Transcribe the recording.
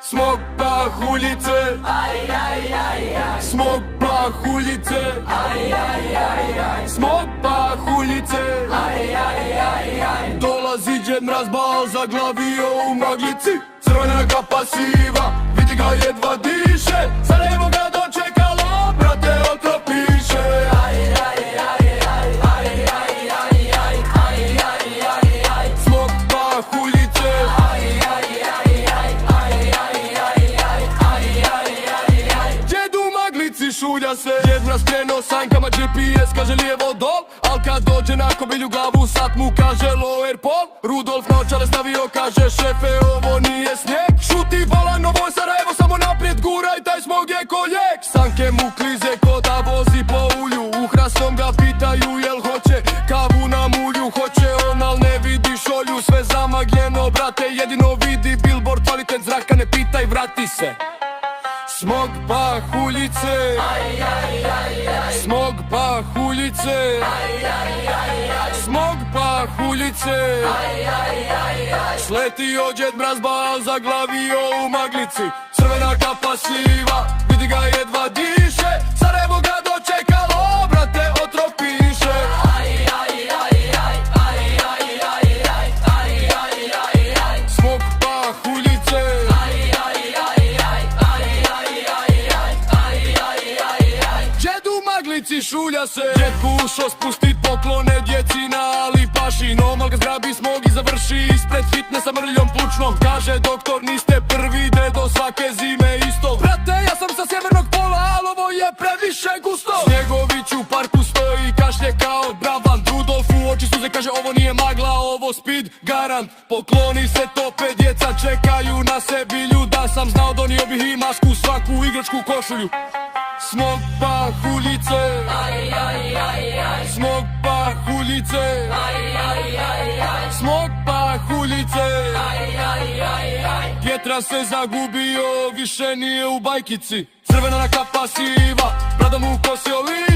Smog pahuljice, smog pahuljice, smog pahuljice. Dolazi Džed Mraz, bal zaglavio u maglici. Crvena kapa siva, vidi ga jedva diše. Sarajevo ga dočekalo, brate otro piše. Smog pahuljice, Džed u maglici šulja se. Džed Mraz krenuo sanjkama, GPS kaže lijevo dol. Al kad dođe na kobilju glavu, sat mu kaže lower pol. Rudolf na očale stavio, kaže šefe ovo nije snijeg. Šuti volan, ovo je Sarajevo, samo naprijed guraj, taj smog je ko lijek. Sanke mu klize ko da vozi po ulju. Uhrastom ga pitaju jel hoće kavu na mulju. Hoće on al ne vidi šolju, sve zamagljeno brate. Jedino vidi billboard, kvalitet zraka, ne pitaj, vrati se. Smog pahuljice, smog pahuljice, smog pahuljice. Sletio Džed Mraz, bal zaglavio u maglici. Crvena kapa siva, vidi ga jedva diše. Sarajevo ga dočekalo, brate otro piše. Smog pahuljice, Džed u maglici šulja se. Džed kušo spustit poklone djeci na Alipaši. Normal ga zgrabi smog i završi ispred fitnessa mrljom plućnom. Kaže doktor niste prvi, dedo svake zime isto. Brate ja sam sa sjevernog pola, al ovo je previše gusto. Snjegović u parku stoji, kašlje kao Brabant. Rudolf u oči suze, kaže ovo nije magla, ovo speed garant. Pokloni se tope, djeca čekaju na sebilju. Da sam znao donio bih i masku, svaku igračku košulju. Smog pahuljice, smog pahuljice, smog pahuljice. Pjetra se zagubio, više nije u bajkici. Crvena kapa siva, brada mu kosi oliva.